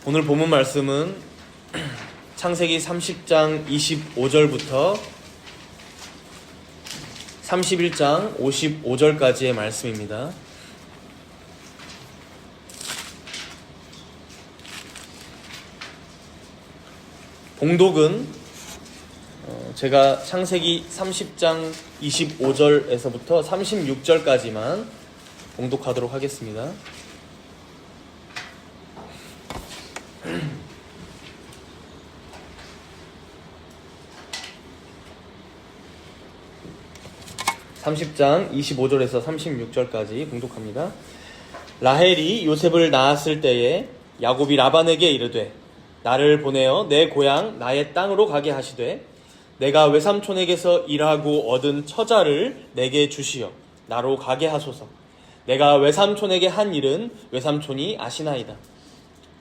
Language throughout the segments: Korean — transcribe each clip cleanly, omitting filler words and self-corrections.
오늘 본문 말씀은 창세기 30장 25절부터 31장 55절까지의 말씀입니다. 봉독은 제가 창세기 30장 25절에서부터 36절까지만 봉독하도록 하겠습니다. (30장) 25절에서 36절까지 봉독합니다. 라헬이 요셉을 낳았을 때에 야곱이 라반에게 이르되 나를 보내어 내 고향 나의 땅으로 가게 하시되 내가 외삼촌에게서 일하고 얻은 처자를 내게 주시어 나로 가게 하소서. 내가 외삼촌에게 한 일은 외삼촌이 아시나이다.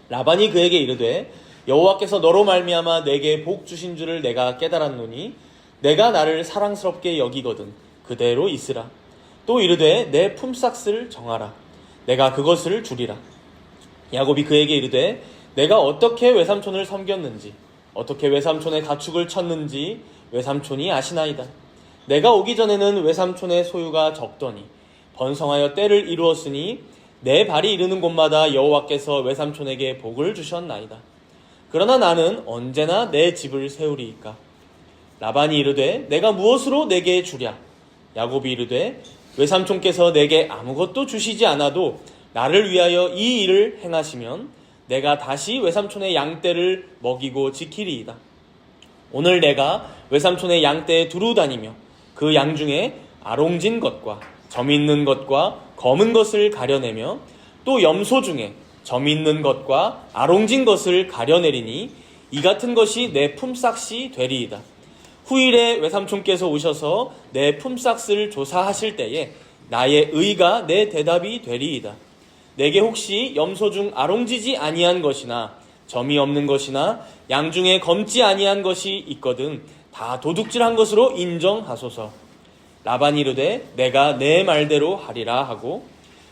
라반이 그에게 이르되 여호와께서 너로 말미암아 내게 복 주신 줄을 내가 깨달았노니 내가 나를 사랑스럽게 여기거든 그대로 있으라. 또 이르되 내 품삯을 정하라. 내가 그것을 주리라. 야곱이 그에게 이르되 내가 어떻게 외삼촌을 섬겼는지 어떻게 외삼촌의 가축을 쳤는지 외삼촌이 아시나이다. 내가 오기 전에는 외삼촌의 소유가 적더니 번성하여 때를 이루었으니 내 발이 이르는 곳마다 여호와께서 외삼촌에게 복을 주셨나이다. 그러나 나는 언제나 내 집을 세우리이까. 라반이 이르되 내가 무엇으로 내게 주랴. 야곱이 이르되 외삼촌께서 내게 아무것도 주시지 않아도 나를 위하여 이 일을 행하시면 내가 다시 외삼촌의 양떼를 먹이고 지키리이다. 오늘 내가 외삼촌의 양떼에 두루 다니며 그 양 중에 아롱진 것과 점 있는 것과 검은 것을 가려내며 또 염소 중에 점 있는 것과 아롱진 것을 가려내리니 이 같은 것이 내 품삯이 되리이다. 후일에 외삼촌께서 오셔서 내 품삯을 조사하실 때에 나의 의가 내 대답이 되리이다. 내게 혹시 염소 중 아롱지지 아니한 것이나 점이 없는 것이나 양 중에 검지 아니한 것이 있거든 다 도둑질한 것으로 인정하소서. 라반이 이르되 내가 내 말대로 하리라 하고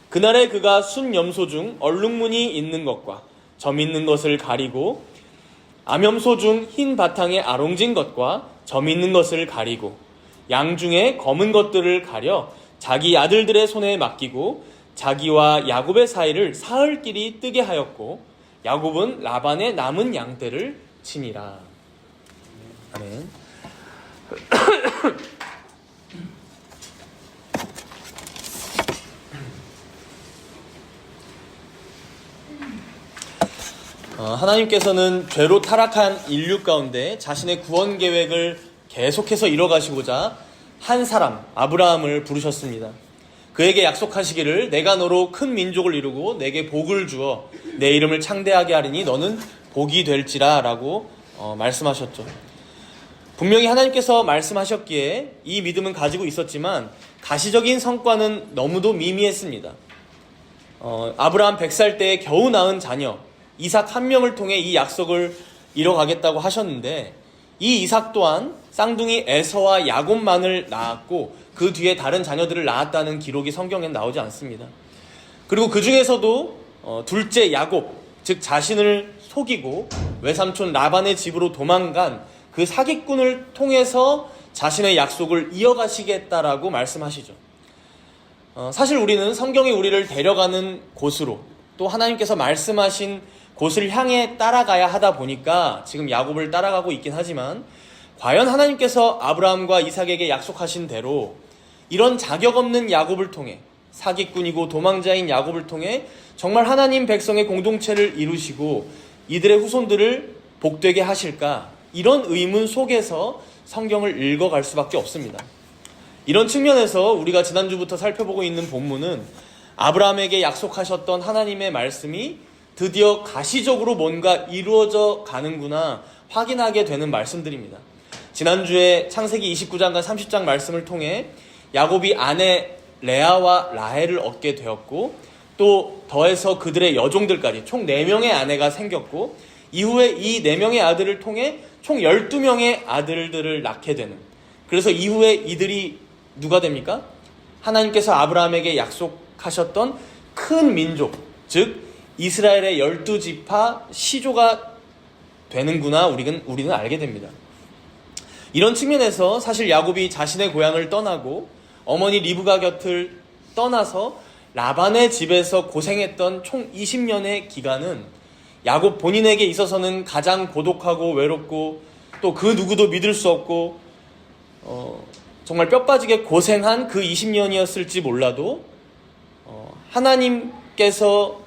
그날에 그가 순 염소 중 얼룩무늬 있는 것과 점 있는 것을 가리고 암염소 중 흰 바탕에 아롱진 것과 점 있는 것을 가리고 양 중에 검은 것들을 가려 자기 아들들의 손에 맡기고 자기와 야곱의 사이를 사흘길이 뜨게 하였고 야곱은 라반의 남은 양떼를 치니라. 아멘. 하나님께서는 죄로 타락한 인류 가운데 자신의 구원 계획을 계속해서 이뤄가시고자 한 사람 아브라함을 부르셨습니다. 그에게 약속하시기를 내가 너로 큰 민족을 이루고 내게 복을 주어 내 이름을 창대하게 하리니 너는 복이 될지라 라고 말씀하셨죠. 분명히 하나님께서 말씀하셨기에 이 믿음은 가지고 있었지만 가시적인 성과는 너무도 미미했습니다. 아브라함 100살 때에 겨우 낳은 자녀 이삭 한 명을 통해 이 약속을 이뤄가겠다고 하셨는데 이 이삭 또한 쌍둥이 에서와 야곱만을 낳았고 그 뒤에 다른 자녀들을 낳았다는 기록이 성경엔 나오지 않습니다. 그리고 그 중에서도 둘째 야곱, 즉 자신을 속이고 외삼촌 라반의 집으로 도망간 그 사기꾼을 통해서 자신의 약속을 이어가시겠다라고 말씀하시죠. 사실 우리는 성경이 우리를 데려가는 곳으로 또 하나님께서 말씀하신 곳을 향해 따라가야 하다 보니까 지금 야곱을 따라가고 있긴 하지만 과연 하나님께서 아브라함과 이삭에게 약속하신 대로 이런 자격 없는 야곱을 통해 사기꾼이고 도망자인 야곱을 통해 정말 하나님 백성의 공동체를 이루시고 이들의 후손들을 복되게 하실까? 이런 의문 속에서 성경을 읽어갈 수밖에 없습니다. 이런 측면에서 우리가 지난주부터 살펴보고 있는 본문은 아브라함에게 약속하셨던 하나님의 말씀이 드디어 가시적으로 뭔가 이루어져 가는구나 확인하게 되는 말씀들입니다. 지난주에 창세기 29장과 30장 말씀을 통해 야곱이 아내 레아와 라헬을 얻게 되었고 또 더해서 그들의 여종들까지 총 4명의 아내가 생겼고 이후에 이 4명의 아들을 통해 총 12명의 아들들을 낳게 되는, 그래서 이후에 이들이 누가 됩니까? 하나님께서 아브라함에게 약속하셨던 큰 민족, 즉 이스라엘의 12지파 시조가 되는구나 우리는 알게 됩니다. 이런 측면에서 사실 야곱이 자신의 고향을 떠나고 어머니 리브가 곁을 떠나서 라반의 집에서 고생했던 총 20년의 기간은 야곱 본인에게 있어서는 가장 고독하고 외롭고 또 그 누구도 믿을 수 없고 정말 뼈 빠지게 고생한 그 20년이었을지 몰라도 하나님께서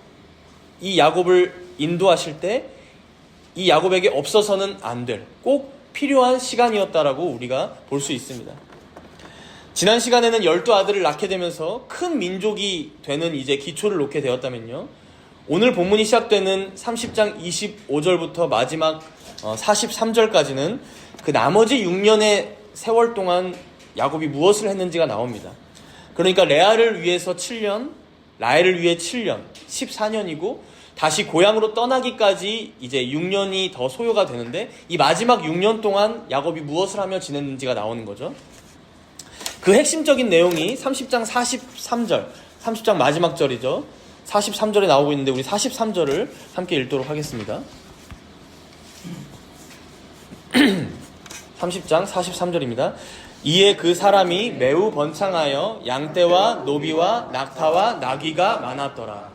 이 야곱을 인도하실 때 이 야곱에게 없어서는 안 될 꼭 필요한 시간이었다라고 우리가 볼 수 있습니다. 지난 시간에는 12아들을 낳게 되면서 큰 민족이 되는 이제 기초를 놓게 되었다면요, 오늘 본문이 시작되는 30장 25절부터 마지막 43절까지는 그 나머지 6년의 세월 동안 야곱이 무엇을 했는지가 나옵니다. 그러니까 레아를 위해서 7년, 라헬을 위해 7년, 14년이고 다시 고향으로 떠나기까지 이제 6년이 더 소요가 되는데, 이 마지막 6년 동안 야곱이 무엇을 하며 지냈는지가 나오는 거죠. 그 핵심적인 내용이 30장 43절, 30장 마지막 절이죠. 43절에 나오고 있는데 우리 43절을 함께 읽도록 하겠습니다. 30장 43절입니다. 이에 그 사람이 매우 번창하여 양떼와 노비와 낙타와 나귀가 많았더라.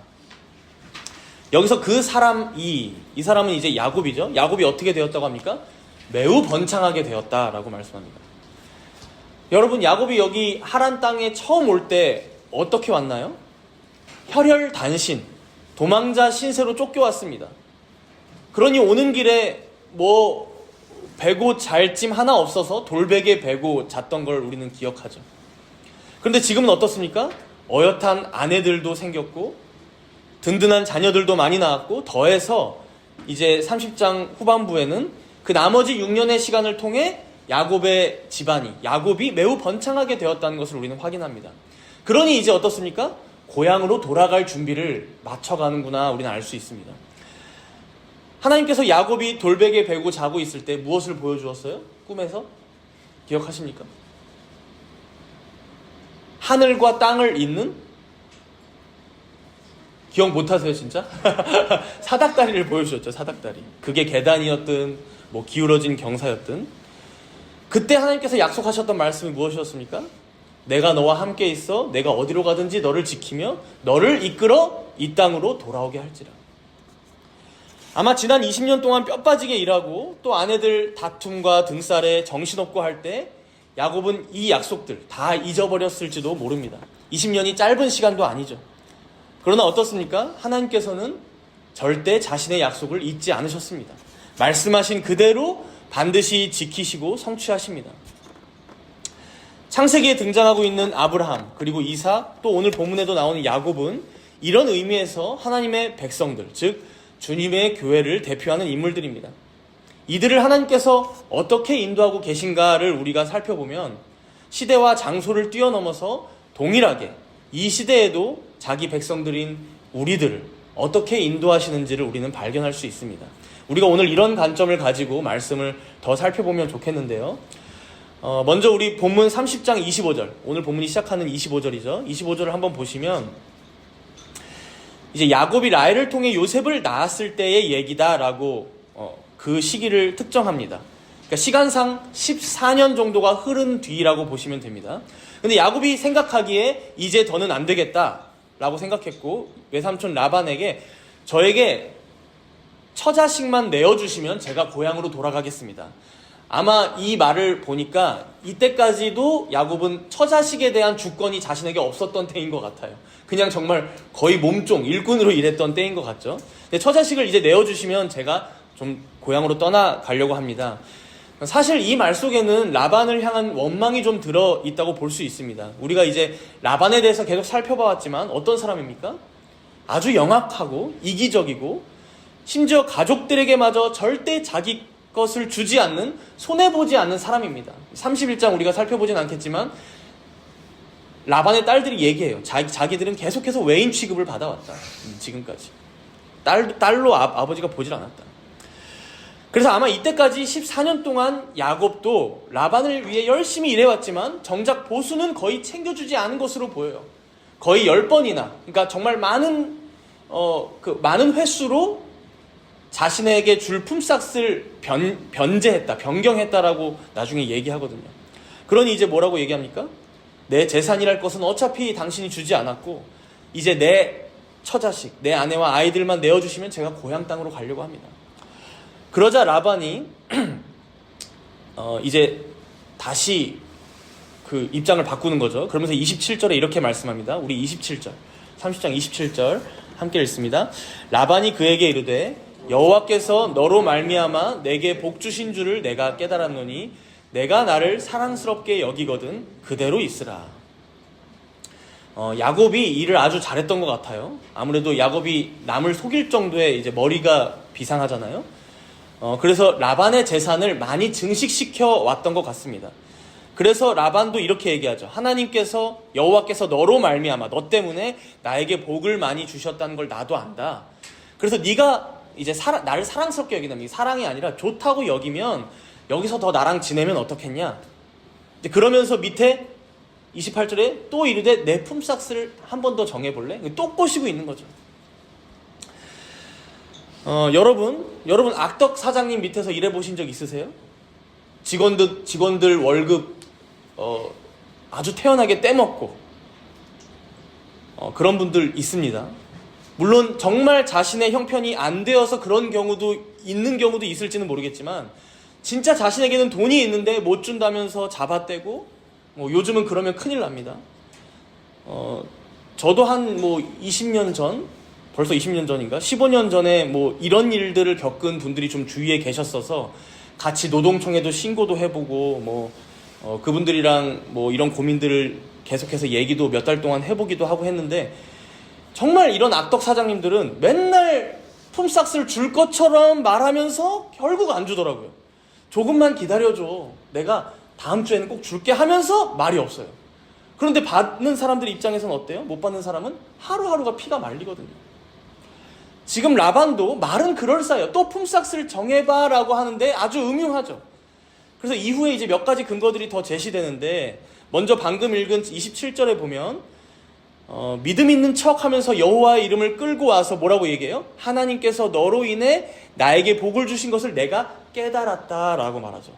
여기서 그 사람이, 이 사람은 이제 야곱이죠. 야곱이 어떻게 되었다고 합니까? 매우 번창하게 되었다라고 말씀합니다. 여러분, 야곱이 여기 하란 땅에 처음 올 때 어떻게 왔나요? 혈혈단신, 도망자 신세로 쫓겨왔습니다. 그러니 오는 길에 베고 잘 짐 하나 없어서 돌베개 베고 잤던 걸 우리는 기억하죠. 그런데 지금은 어떻습니까? 어엿한 아내들도 생겼고 든든한 자녀들도 많이 낳았고, 더해서 이제 30장 후반부에는 그 나머지 6년의 시간을 통해 야곱의 집안이, 야곱이 매우 번창하게 되었다는 것을 우리는 확인합니다. 그러니 이제 어떻습니까? 고향으로 돌아갈 준비를 맞춰가는구나 우리는 알 수 있습니다. 하나님께서 야곱이 돌베개 베고 자고 있을 때 무엇을 보여주었어요? 꿈에서? 기억하십니까? 하늘과 땅을 잇는? 기억 못하세요 진짜? 사닥다리를 보여주셨죠. 사닥다리. 그게 계단이었든 기울어진 경사였든, 그때 하나님께서 약속하셨던 말씀이 무엇이었습니까? 내가 너와 함께 있어 내가 어디로 가든지 너를 지키며 너를 이끌어 이 땅으로 돌아오게 할지라. 아마 지난 20년 동안 뼈 빠지게 일하고 또 아내들 다툼과 등살에 정신없고 할 때 야곱은 이 약속들 다 잊어버렸을지도 모릅니다. 20년이 짧은 시간도 아니죠. 그러나 어떻습니까? 하나님께서는 절대 자신의 약속을 잊지 않으셨습니다. 말씀하신 그대로 반드시 지키시고 성취하십니다. 창세기에 등장하고 있는 아브라함, 그리고 이삭, 또 오늘 본문에도 나오는 야곱은 이런 의미에서 하나님의 백성들, 즉 주님의 교회를 대표하는 인물들입니다. 이들을 하나님께서 어떻게 인도하고 계신가를 우리가 살펴보면 시대와 장소를 뛰어넘어서 동일하게 이 시대에도 자기 백성들인 우리들을 어떻게 인도하시는지를 우리는 발견할 수 있습니다. 우리가 오늘 이런 관점을 가지고 말씀을 더 살펴보면 좋겠는데요. 먼저 우리 본문 30장 25절, 오늘 본문이 시작하는 25절이죠. 25절을 한번 보시면 이제 야곱이 라헬을 통해 요셉을 낳았을 때의 얘기다라고 그 시기를 특정합니다. 그러니까 시간상 14년 정도가 흐른 뒤라고 보시면 됩니다. 근데 야곱이 생각하기에 이제 더는 안 되겠다라고 생각했고, 외삼촌 라반에게 저에게 처자식만 내어주시면 제가 고향으로 돌아가겠습니다. 아마 이 말을 보니까 이때까지도 야곱은 처자식에 대한 주권이 자신에게 없었던 때인 것 같아요. 그냥 정말 거의 몸종, 일꾼으로 일했던 때인 것 같죠. 근데 처자식을 이제 내어주시면 제가 좀 고향으로 떠나가려고 합니다. 사실 이 말 속에는 라반을 향한 원망이 좀 들어있다고 볼 수 있습니다. 우리가 이제 라반에 대해서 계속 살펴봐왔지만 어떤 사람입니까? 아주 영악하고 이기적이고 심지어 가족들에게마저 절대 자기 것을 주지 않는, 손해보지 않는 사람입니다. 31장 우리가 살펴보진 않겠지만 라반의 딸들이 얘기해요. 자기들은 계속해서 외인 취급을 받아왔다. 지금까지. 딸로 아버지가 보질 않았다. 그래서 아마 이때까지 14년 동안 야곱도 라반을 위해 열심히 일해왔지만 정작 보수는 거의 챙겨주지 않은 것으로 보여요. 거의 10번이나, 그러니까 정말 많은 그 많은 횟수로 자신에게 줄 품삯을 변제했다, 변경했다라고 나중에 얘기하거든요. 그러니 이제 뭐라고 얘기합니까? 내 재산이랄 것은 어차피 당신이 주지 않았고 이제 내 처자식, 내 아내와 아이들만 내어주시면 제가 고향 땅으로 가려고 합니다. 그러자 라반이 이제 다시 그 입장을 바꾸는 거죠. 그러면서 27절에 이렇게 말씀합니다. 우리 27절, 30장 27절 함께 읽습니다. 라반이 그에게 이르되 여호와께서 너로 말미암아 내게 복 주신 줄을 내가 깨달았노니 내가 나를 사랑스럽게 여기거든 그대로 있으라. 야곱이 일을 아주 잘했던 것 같아요. 아무래도 야곱이 남을 속일 정도의 이제 머리가 비상하잖아요. 그래서 라반의 재산을 많이 증식시켜 왔던 것 같습니다. 그래서 라반도 이렇게 얘기하죠. 하나님께서 여호와께서 너로 말미암아 너 때문에 나에게 복을 많이 주셨다는 걸 나도 안다. 그래서 네가 이제 나를 사랑스럽게 여긴다면, 이게 사랑이 아니라 좋다고 여기면 여기서 더 나랑 지내면 어떻겠냐. 그러면서 밑에 28절에 또 이르되 내 품삯을 한 번 더 정해볼래? 또 꼬시고 있는 거죠. 여러분 악덕 사장님 밑에서 일해보신 적 있으세요? 직원들 월급 아주 태연하게 떼먹고 그런 분들 있습니다. 물론 정말 자신의 형편이 안 되어서 그런 경우도 있는 경우도 있을지는 모르겠지만 진짜 자신에게는 돈이 있는데 못 준다면서 잡아떼고 요즘은 그러면 큰일 납니다. 저도 한 20년 전, 벌써 20년 전인가? 15년 전에 이런 일들을 겪은 분들이 좀 주위에 계셨어서 같이 노동청에도 신고도 해보고 그분들이랑 이런 고민들을 계속해서 얘기도 몇 달 동안 해보기도 하고 했는데 정말 이런 악덕 사장님들은 맨날 품삯을 줄 것처럼 말하면서 결국 안 주더라고요. 조금만 기다려줘. 내가 다음 주에는 꼭 줄게 하면서 말이 없어요. 그런데 받는 사람들 입장에서는 어때요? 못 받는 사람은 하루하루가 피가 말리거든요. 지금 라반도 말은 그럴싸해요. 또 품삯을 정해봐 라고 하는데 아주 음흉하죠. 그래서 이후에 이제 몇 가지 근거들이 더 제시되는데 먼저 방금 읽은 27절에 보면 믿음 있는 척 하면서 여호와의 이름을 끌고 와서 뭐라고 얘기해요? 하나님께서 너로 인해 나에게 복을 주신 것을 내가 깨달았다라고 말하죠.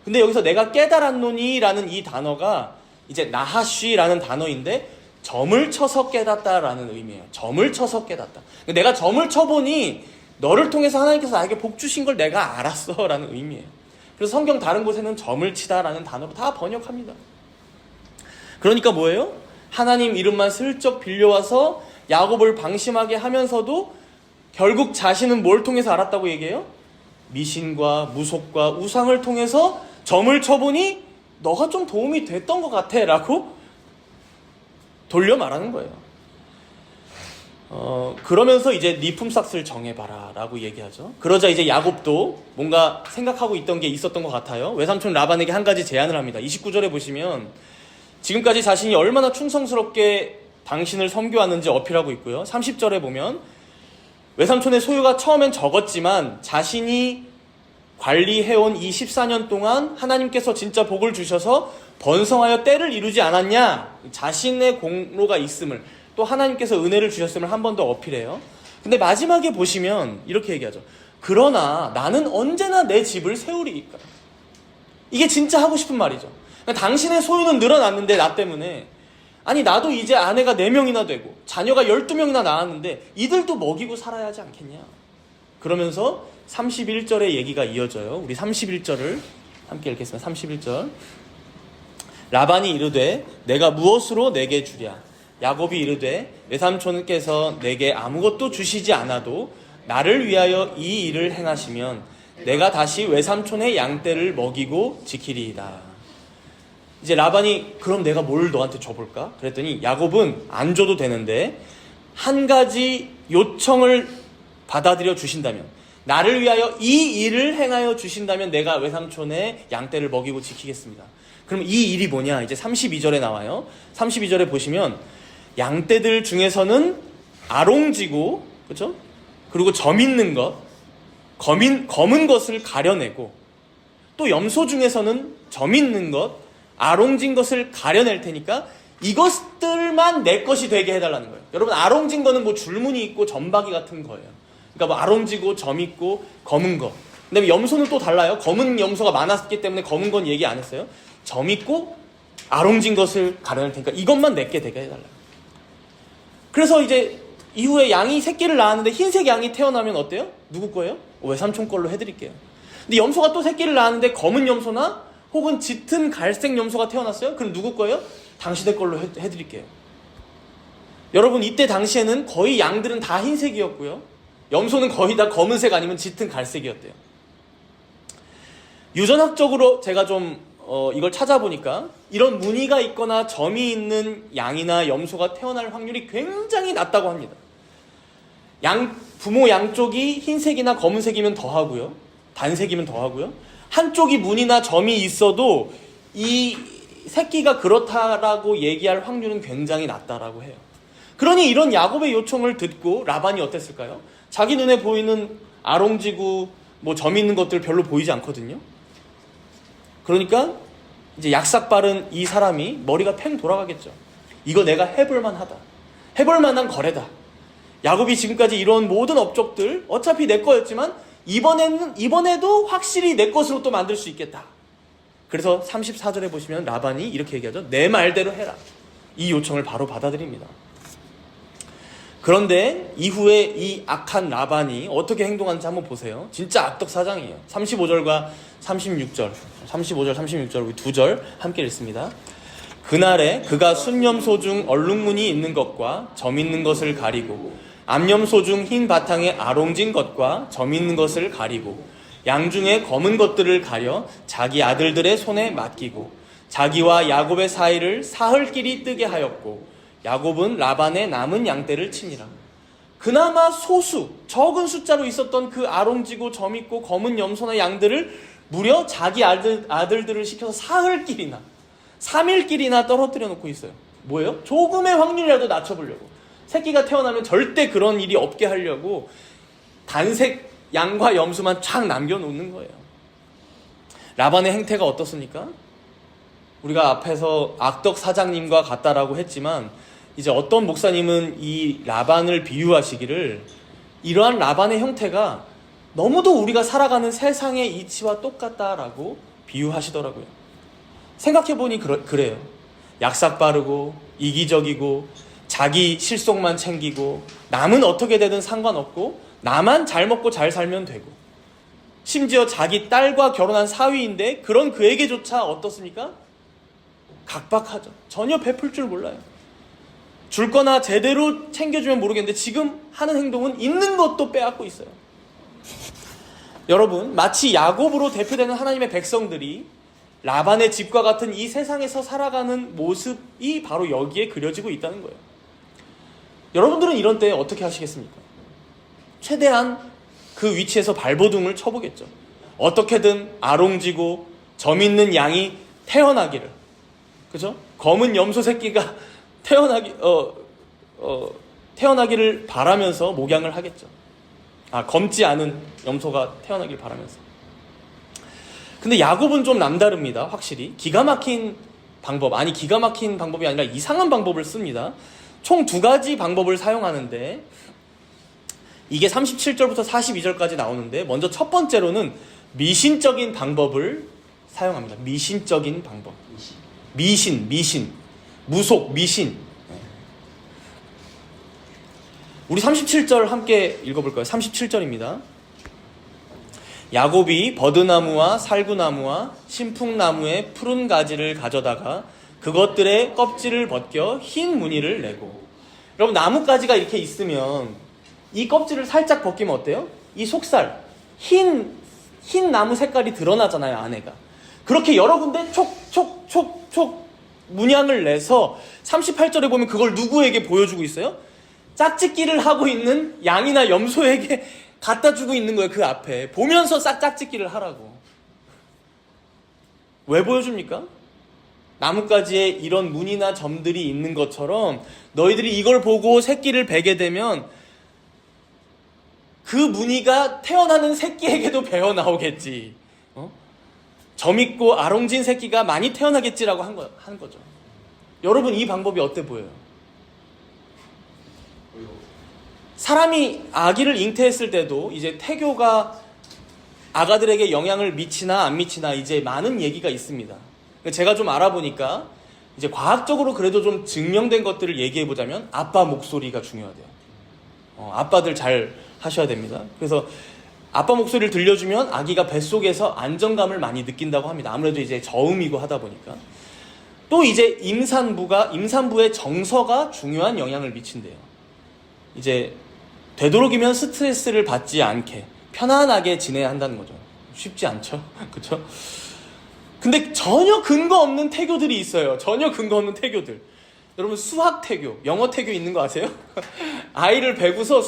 근데 여기서 내가 깨달았노니 라는 이 단어가 이제 나하쉬라는 단어인데 점을 쳐서 깨닫다라는 의미예요. 점을 쳐서 깨닫다. 내가 점을 쳐보니 너를 통해서 하나님께서 나에게 복 주신 걸 내가 알았어 라는 의미예요. 그래서 성경 다른 곳에는 점을 치다라는 단어로 다 번역합니다. 그러니까 뭐예요? 하나님 이름만 슬쩍 빌려와서 야곱을 방심하게 하면서도 결국 자신은 뭘 통해서 알았다고 얘기해요? 미신과 무속과 우상을 통해서 점을 쳐보니 너가 좀 도움이 됐던 것 같아 라고 돌려 말하는 거예요. 그러면서 이제 네 품삯을 정해봐라 라고 얘기하죠. 그러자 이제 야곱도 뭔가 생각하고 있던 게 있었던 것 같아요. 외삼촌 라반에게 한 가지 제안을 합니다. 29절에 보시면 지금까지 자신이 얼마나 충성스럽게 당신을 섬겨왔는지 어필하고 있고요. 30절에 보면 외삼촌의 소유가 처음엔 적었지만 자신이 관리해온 이 14년 동안 하나님께서 진짜 복을 주셔서 번성하여 때를 이루지 않았냐, 자신의 공로가 있음을, 또 하나님께서 은혜를 주셨음을 한 번 더 어필해요. 근데 마지막에 보시면 이렇게 얘기하죠. 그러나 나는 언제나 내 집을 세우리이까. 이게 진짜 하고 싶은 말이죠. 그러니까 당신의 소유는 늘어났는데 나 때문에, 아니 나도 이제 아내가 4명이나 되고 자녀가 12명이나 낳았는데 이들도 먹이고 살아야 하지 않겠냐. 그러면서 31절의 얘기가 이어져요. 우리 31절을 함께 읽겠습니다. 31절. 라반이 이르되 내가 무엇으로 내게 주랴. 야곱이 이르되 외삼촌께서 내게 아무것도 주시지 않아도 나를 위하여 이 일을 행하시면 내가 다시 외삼촌의 양떼를 먹이고 지키리이다. 이제 라반이 그럼 내가 뭘 너한테 줘볼까? 그랬더니 야곱은 안 줘도 되는데 한 가지 요청을 받아들여 주신다면, 나를 위하여 이 일을 행하여 주신다면 내가 외삼촌의 양떼를 먹이고 지키겠습니다. 그럼 이 일이 뭐냐? 이제 32절에 나와요. 32절에 보시면 양떼들 중에서는 아롱지고, 그렇죠? 그리고 점 있는 것, 검은 것을 가려내고, 또 염소 중에서는 점 있는 것, 아롱진 것을 가려낼 테니까 것들만 내 것이 되게 해달라는 거예요. 여러분, 아롱진 거는 뭐 줄무늬 있고 점박이 같은 거예요. 그러니까 뭐 아롱지고 점 있고 검은 거. 근데 염소는 또 달라요. 검은 염소가 많았기 때문에 검은 건 얘기 안 했어요. 점 있고 아롱진 것을 가려낼 테니까 이것만 내게 되게 해달라. 그래서 이제 이후에 양이 새끼를 낳았는데 흰색 양이 태어나면 어때요? 누구 거예요? 외삼촌 걸로 해드릴게요. 근데 염소가 또 새끼를 낳았는데 검은 염소나 혹은 짙은 갈색 염소가 태어났어요? 그럼 누구 거예요? 당신의 걸로 해드릴게요. 여러분, 이때 당시에는 거의 양들은 다 흰색이었고요. 염소는 거의 다 검은색 아니면 짙은 갈색이었대요. 유전학적으로 제가 좀 이걸 찾아보니까 이런 무늬가 있거나 점이 있는 양이나 염소가 태어날 확률이 굉장히 낮다고 합니다. 부모 양쪽이 흰색이나 검은색이면 더하고요. 단색이면 더하고요. 한쪽이 무늬나 점이 있어도 이 새끼가 그렇다라고 얘기할 확률은 굉장히 낮다라고 해요. 그러니 이런 야곱의 요청을 듣고 라반이 어땠을까요? 자기 눈에 보이는 아롱지구 뭐 점 있는 것들 별로 보이지 않거든요. 그러니까 이제 약삭 바른 이 사람이 머리가 팽 돌아가겠죠. 이거 내가 해볼 만하다. 해볼 만한 거래다. 야곱이 지금까지 이런 모든 업적들 어차피 내 거였지만 이번에도 확실히 내 것으로 또 만들 수 있겠다. 그래서 34절에 보시면 라반이 이렇게 얘기하죠. 내 말대로 해라. 이 요청을 바로 받아들입니다. 그런데 이후에 이 악한 라반이 어떻게 행동하는지 한번 보세요. 진짜 악덕사장이에요. 35절과 36절, 35절, 36절 우리 두 절 함께 읽습니다. 그날에 그가 순염소 중 얼룩무늬 있는 것과 점 있는 것을 가리고 암염소 중 흰 바탕에 아롱진 것과 점 있는 것을 가리고 양 중에 검은 것들을 가려 자기 아들들의 손에 맡기고 자기와 야곱의 사이를 사흘길이 뜨게 하였고 야곱은 라반의 남은 양떼를 치니라. 그나마 소수 적은 숫자로 있었던 그 아롱지고 점 있고 검은 염소나 양들을 무려 자기 아들들을 시켜서 사흘길이나 3일길이나 떨어뜨려 놓고 있어요. 뭐예요? 조금의 확률이라도 낮춰보려고. 새끼가 태어나면 절대 그런 일이 없게 하려고 단색 양과 염소만 쫙 남겨놓는 거예요. 라반의 행태가 어떻습니까? 우리가 앞에서 악덕 사장님과 같다라고 했지만 이제 어떤 목사님은 이 라반을 비유하시기를 이러한 라반의 형태가 너무도 우리가 살아가는 세상의 이치와 똑같다라고 비유하시더라고요. 생각해보니 그래요. 약삭 빠르고 이기적이고 자기 실속만 챙기고 남은 어떻게 되든 상관없고 나만 잘 먹고 잘 살면 되고 심지어 자기 딸과 결혼한 사위인데 그런 그에게조차 어떻습니까? 각박하죠. 전혀 베풀 줄 몰라요. 줄 거나 제대로 챙겨주면 모르겠는데 지금 하는 행동은 있는 것도 빼앗고 있어요. 여러분, 마치 야곱으로 대표되는 하나님의 백성들이 라반의 집과 같은 이 세상에서 살아가는 모습이 바로 여기에 그려지고 있다는 거예요. 여러분들은 이런 때에 어떻게 하시겠습니까? 최대한 그 위치에서 발버둥을 쳐보겠죠. 어떻게든 아롱지고 점 있는 양이 태어나기를, 그죠? 검은 염소 새끼가 태어나기를 바라면서 목양을 하겠죠. 검지 않은 염소가 태어나길 바라면서. 근데 야곱은 좀 남다릅니다. 확실히 기가 막힌 방법이 아니라 이상한 방법을 씁니다. 총 두 가지 방법을 사용하는데 이게 37절부터 42절까지 나오는데 먼저 첫 번째로는 미신적인 방법을 사용합니다. 미신적인 방법. 미신, 무속, 미신. 우리 37절 함께 읽어볼까요? 37절입니다. 야곱이 버드나무와 살구나무와 신풍나무의 푸른 가지를 가져다가 그것들의 껍질을 벗겨 흰 무늬를 내고. 여러분, 나뭇가지가 이렇게 있으면 이 껍질을 살짝 벗기면 어때요? 이 속살, 흰 나무 색깔이 드러나잖아요, 안에가. 그렇게 여러 군데 촉 문양을 내서 38절에 보면 그걸 누구에게 보여주고 있어요? 짝짓기를 하고 있는 양이나 염소에게 갖다 주고 있는 거예요. 그 앞에 보면서 짝짓기를 하라고. 왜 보여줍니까? 나뭇가지에 이런 무늬나 점들이 있는 것처럼 너희들이 이걸 보고 새끼를 베게 되면 그 무늬가 태어나는 새끼에게도 배어 나오겠지. 점 있고 아롱진 새끼가 많이 태어나겠지라고 한 거죠. 여러분 이 방법이 어때 보여요? 사람이 아기를 잉태했을 때도 이제 태교가 아가들에게 영향을 미치나 안 미치나 이제 많은 얘기가 있습니다. 제가 좀 알아보니까 이제 과학적으로 그래도 좀 증명된 것들을 얘기해보자면 아빠 목소리가 중요하대요. 아빠들 잘 하셔야 됩니다. 그래서 아빠 목소리를 들려주면 아기가 뱃속에서 안정감을 많이 느낀다고 합니다. 아무래도 이제 저음이고 하다 보니까. 또 이제 임산부의 정서가 중요한 영향을 미친대요. 이제 되도록이면 스트레스를 받지 않게 편안하게 지내야 한다는 거죠. 쉽지 않죠? 그쵸? 근데 전혀 근거 없는 태교들이 있어요. 전혀 근거 없는 태교들. 여러분 수학 태교, 영어 태교 있는 거 아세요? 아이를 베고서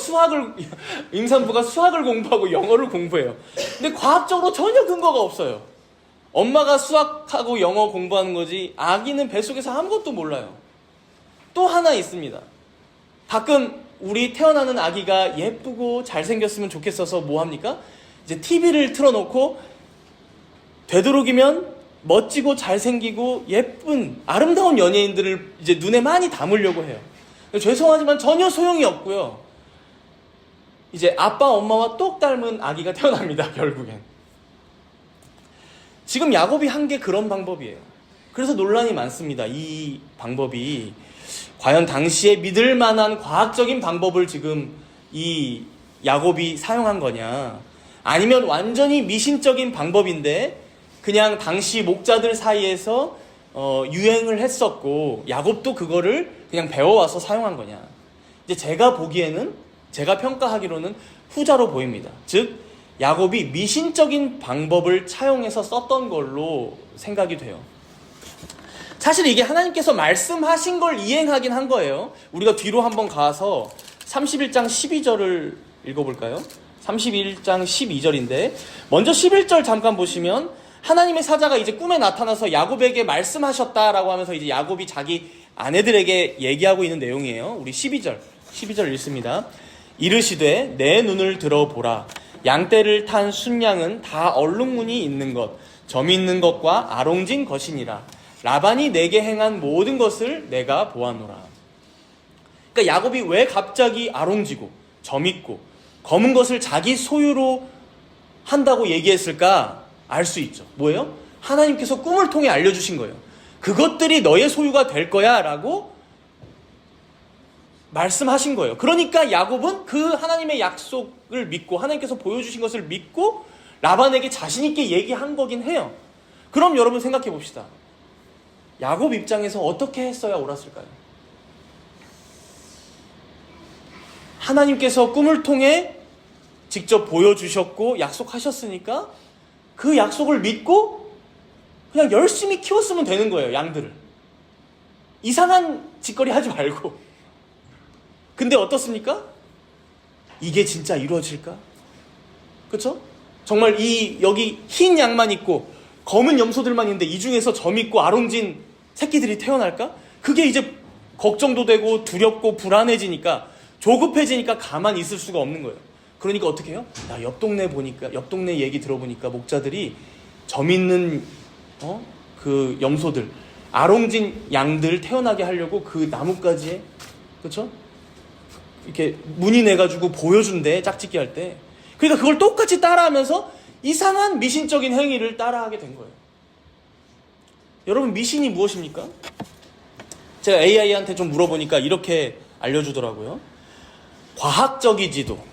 임산부가 수학을 공부하고 영어를 공부해요. 근데 과학적으로 전혀 근거가 없어요. 엄마가 수학하고 영어 공부하는 거지 아기는 뱃속에서 아무것도 몰라요. 또 하나 있습니다. 가끔 우리 태어나는 아기가 예쁘고 잘생겼으면 좋겠어서 뭐 합니까? 이제 TV를 틀어놓고 되도록이면 멋지고 잘생기고 예쁜 아름다운 연예인들을 이제 눈에 많이 담으려고 해요. 죄송하지만 전혀 소용이 없고요. 이제 아빠 엄마와 똑 닮은 아기가 태어납니다. 결국엔. 지금 야곱이 한 게 그런 방법이에요. 그래서 논란이 많습니다. 이 방법이 과연 당시에 믿을 만한 과학적인 방법을 지금 이 야곱이 사용한 거냐, 아니면 완전히 미신적인 방법인데 그냥 당시 목자들 사이에서 유행을 했었고 야곱도 그거를 그냥 배워와서 사용한 거냐. 이제 제가 평가하기로는 후자로 보입니다. 즉 야곱이 미신적인 방법을 차용해서 썼던 걸로 생각이 돼요. 사실 이게 하나님께서 말씀하신 걸 이행하긴 한 거예요. 우리가 뒤로 한번 가서 31장 12절을 읽어볼까요? 31장 12절인데 먼저 11절 잠깐 보시면 하나님의 사자가 이제 꿈에 나타나서 야곱에게 말씀하셨다라고 하면서 이제 야곱이 자기 아내들에게 얘기하고 있는 내용이에요. 우리 12절 읽습니다. 이르시되 내 눈을 들어보라. 양떼를 탄 순양은 다 얼룩무늬 있는 것, 점이 있는 것과 아롱진 것이니라. 라반이 내게 행한 모든 것을 내가 보았노라. 그러니까 야곱이 왜 갑자기 아롱지고 점 있고 검은 것을 자기 소유로 한다고 얘기했을까? 알 수 있죠. 뭐예요? 하나님께서 꿈을 통해 알려주신 거예요. 그것들이 너의 소유가 될 거야 라고 말씀하신 거예요. 그러니까 야곱은 그 하나님의 약속을 믿고 하나님께서 보여주신 것을 믿고 라반에게 자신 있게 얘기한 거긴 해요. 그럼 여러분 생각해 봅시다. 야곱 입장에서 어떻게 했어야 옳았을까요? 하나님께서 꿈을 통해 직접 보여주셨고 약속하셨으니까 그 약속을 믿고 그냥 열심히 키웠으면 되는 거예요. 양들을. 이상한 짓거리 하지 말고. 근데 어떻습니까? 이게 진짜 이루어질까? 그쵸? 정말 여기 흰 양만 있고 검은 염소들만 있는데 이 중에서 점 있고 아롱진 새끼들이 태어날까? 그게 이제 걱정도 되고 두렵고 불안해지니까 조급해지니까 가만히 있을 수가 없는 거예요. 그러니까 어떻게 해요? 나 옆 동네 얘기 들어보니까 목자들이 점 있는 그 염소들, 아롱진 양들 태어나게 하려고 그 나뭇가지에, 그쵸? 이렇게 무늬 내가지고 보여준대, 짝짓기 할 때. 그러니까 그걸 똑같이 따라하면서 이상한 미신적인 행위를 따라하게 된 거예요. 여러분, 미신이 무엇입니까? 제가 AI한테 좀 물어보니까 이렇게 알려주더라고요. 과학적이지도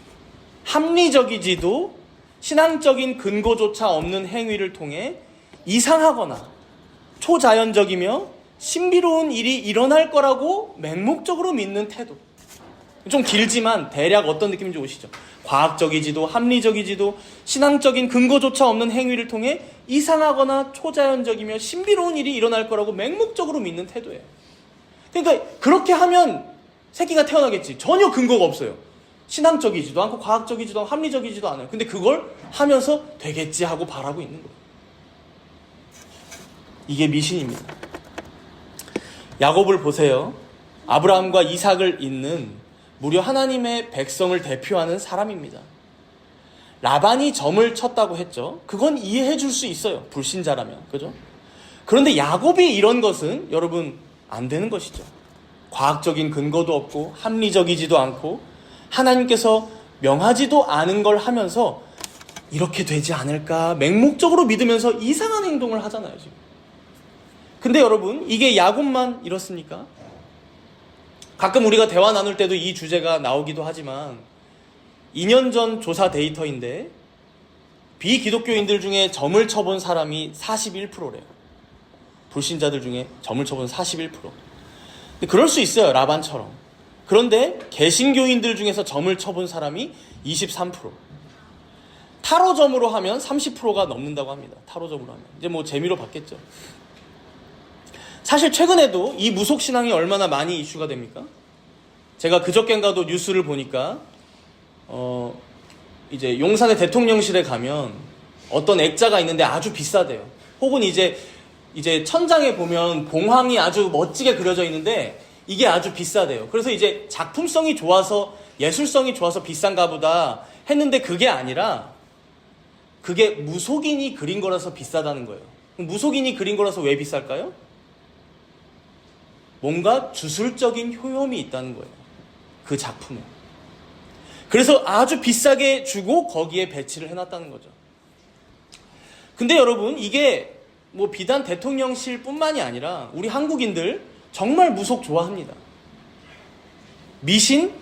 합리적이지도 신앙적인 근거조차 없는 행위를 통해 이상하거나 초자연적이며 신비로운 일이 일어날 거라고 맹목적으로 믿는 태도. 좀 길지만 대략 어떤 느낌인지 오시죠? 과학적이지도 합리적이지도 신앙적인 근거조차 없는 행위를 통해 이상하거나 초자연적이며 신비로운 일이 일어날 거라고 맹목적으로 믿는 태도예요. 그러니까 그렇게 하면 새끼가 태어나겠지. 전혀 근거가 없어요. 신앙적이지도 않고 과학적이지도 않고 합리적이지도 않아요. 근데 그걸 하면서 되겠지 하고 바라고 있는 거예요. 이게 미신입니다. 야곱을 보세요. 아브라함과 이삭을 잇는 무려 하나님의 백성을 대표하는 사람입니다. 라반이 점을 쳤다고 했죠. 그건 이해해 줄 수 있어요. 불신자라면. 그죠? 그런데 야곱이 이런 것은 여러분 안 되는 것이죠. 과학적인 근거도 없고 합리적이지도 않고 하나님께서 명하지도 않은 걸 하면서 이렇게 되지 않을까 맹목적으로 믿으면서 이상한 행동을 하잖아요, 지금. 근데 여러분, 이게 야곱만 이렇습니까? 가끔 우리가 대화 나눌 때도 이 주제가 나오기도 하지만 2년 전 조사 데이터인데 비기독교인들 중에 점을 쳐본 사람이 41%래요. 불신자들 중에 점을 쳐본 41%. 근데 그럴 수 있어요, 라반처럼. 그런데 개신교인들 중에서 점을 쳐본 사람이 23%. 타로점으로 하면 30%가 넘는다고 합니다. 타로점으로 하면. 이제 뭐 재미로 봤겠죠. 사실 최근에도 이 무속신앙이 얼마나 많이 이슈가 됩니까? 제가 그저껜가도 뉴스를 보니까 이제 용산의 대통령실에 가면 어떤 액자가 있는데 아주 비싸대요. 혹은 이제 천장에 보면 봉황이 아주 멋지게 그려져 있는데 이게 아주 비싸대요. 그래서 이제 작품성이 좋아서 예술성이 좋아서 비싼가 보다 했는데 그게 아니라 그게 무속인이 그린 거라서 비싸다는 거예요. 무속인이 그린 거라서 왜 비쌀까요? 뭔가 주술적인 효용이 있다는 거예요. 그 작품에. 그래서 아주 비싸게 주고 거기에 배치를 해놨다는 거죠. 근데 여러분, 이게 뭐 비단 대통령실 뿐만이 아니라 우리 한국인들 정말 무속 좋아합니다. 미신?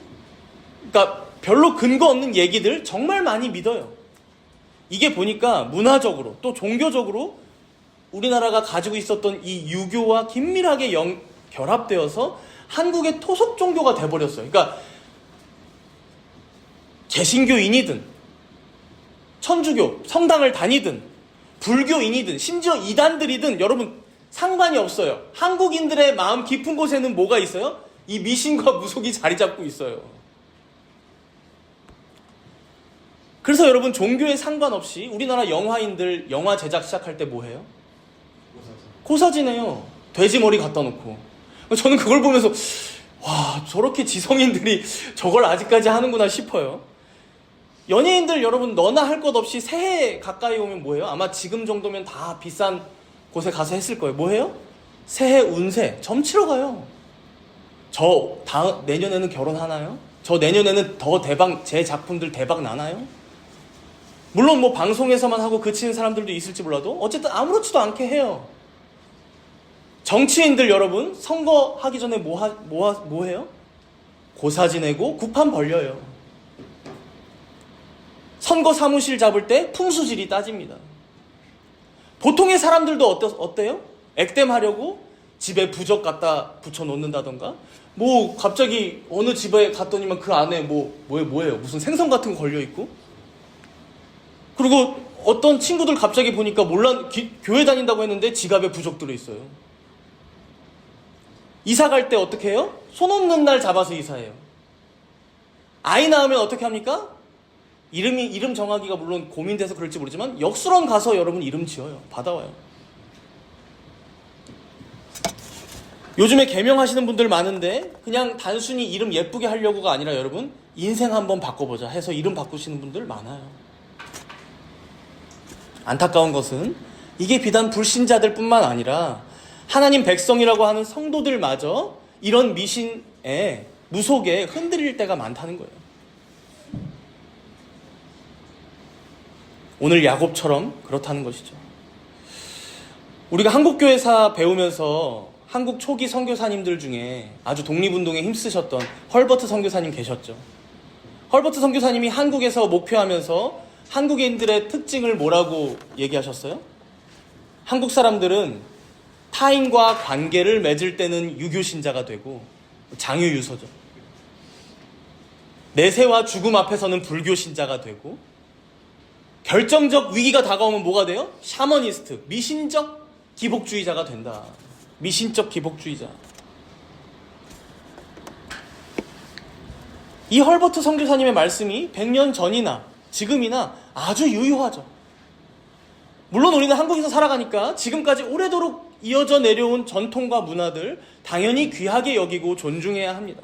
그러니까 별로 근거 없는 얘기들 정말 많이 믿어요. 이게 보니까 문화적으로 또 종교적으로 우리나라가 가지고 있었던 이 유교와 긴밀하게 결합되어서 한국의 토속 종교가 돼버렸어요. 그러니까 개신교인이든 천주교, 성당을 다니든 불교인이든 심지어 이단들이든 여러분 상관이 없어요. 한국인들의 마음 깊은 곳에는 뭐가 있어요? 이 미신과 무속이 자리 잡고 있어요. 그래서 여러분 종교에 상관없이 우리나라 영화인들 영화 제작 시작할 때 뭐 해요? 고사지네요. 돼지 머리 갖다 놓고. 저는 그걸 보면서 와, 저렇게 지성인들이 저걸 아직까지 하는구나 싶어요. 연예인들 여러분 너나 할 것 없이 새해 가까이 오면 뭐해요? 아마 지금 정도면 다 비싼 곳에 가서 했을 거예요. 뭐해요? 새해 운세 점 치러 가요. 내년에는 결혼하나요? 저 내년에는 더 대박, 제 작품들 대박 나나요? 물론 뭐 방송에서만 하고 그치는 사람들도 있을지 몰라도 어쨌든 아무렇지도 않게 해요. 정치인들 여러분 선거하기 전에 뭐 해요? 고사 지내고 구판 벌려요. 선거 사무실 잡을 때 풍수지리 따집니다. 보통의 사람들도 어때요? 액땜하려고 집에 부적 갖다 붙여놓는다던가 뭐 갑자기 어느 집에 갔더니만 그 안에 뭐예요? 무슨 생선 같은 거 걸려있고 그리고 어떤 친구들 갑자기 보니까 교회 다닌다고 했는데 지갑에 부적 들어있어요. 이사 갈 때 어떻게 해요? 손 없는 날 잡아서 이사해요. 아이 낳으면 어떻게 합니까? 이름 정하기가 물론 고민돼서 그럴지 모르지만 역수원 가서 여러분 이름 지어요. 받아와요. 요즘에 개명하시는 분들 많은데 그냥 단순히 이름 예쁘게 하려고가 아니라 여러분 인생 한번 바꿔보자 해서 이름 바꾸시는 분들 많아요. 안타까운 것은 이게 비단 불신자들 뿐만 아니라 하나님 백성이라고 하는 성도들마저 이런 미신에 무속에 흔들릴 때가 많다는 거예요. 오늘 야곱처럼 그렇다는 것이죠. 우리가 한국교회사 배우면서 한국 초기 선교사님들 중에 아주 독립운동에 힘쓰셨던 헐버트 선교사님 계셨죠. 헐버트 선교사님이 한국에서 목표하면서 한국인들의 특징을 뭐라고 얘기하셨어요? 한국 사람들은 타인과 관계를 맺을 때는 유교신자가 되고 장유유서죠. 내세와 죽음 앞에서는 불교신자가 되고 결정적 위기가 다가오면 뭐가 돼요? 샤머니스트, 미신적 기복주의자가 된다. 미신적 기복주의자. 이 헐버트 선교사님의 말씀이 100년 전이나 지금이나 아주 유효하죠. 물론 우리는 한국에서 살아가니까 지금까지 오래도록 이어져 내려온 전통과 문화들 당연히 귀하게 여기고 존중해야 합니다.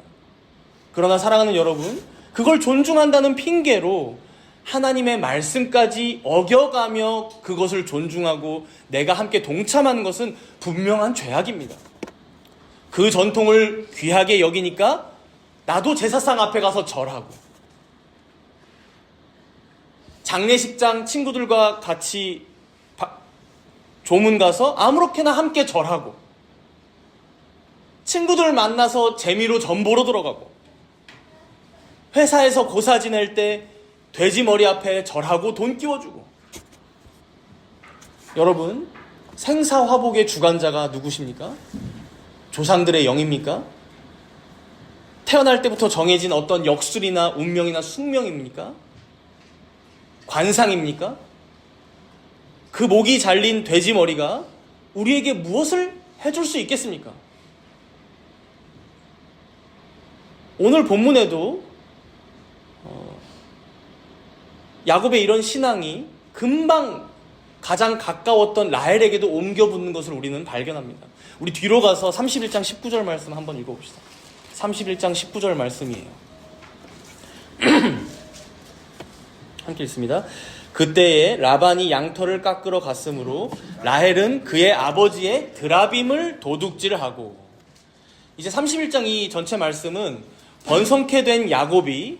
그러나 사랑하는 여러분, 그걸 존중한다는 핑계로 하나님의 말씀까지 어겨가며 그것을 존중하고 내가 함께 동참하는 것은 분명한 죄악입니다. 그 전통을 귀하게 여기니까 나도 제사상 앞에 가서 절하고, 장례식장 친구들과 같이 조문 가서 아무렇게나 함께 절하고, 친구들 만나서 재미로 점 보러 들어가고, 회사에서 고사 지낼 때 돼지 머리 앞에 절하고 돈 끼워주고. 여러분, 생사화복의 주관자가 누구십니까? 조상들의 영입니까? 태어날 때부터 정해진 어떤 역술이나 운명이나 숙명입니까? 관상입니까? 그 목이 잘린 돼지 머리가 우리에게 무엇을 해줄 수 있겠습니까? 오늘 본문에도 야곱의 이런 신앙이 금방 가장 가까웠던 라헬에게도 옮겨 붙는 것을 우리는 발견합니다. 우리 뒤로 가서 31장 19절 말씀 한번 읽어봅시다. 31장 19절 말씀이에요. 함께 읽습니다. 그때에 라반이 양털을 깎으러 갔으므로 라헬은 그의 아버지의 드라빔을 도둑질하고. 이제 31장 이 전체 말씀은 번성케 된 야곱이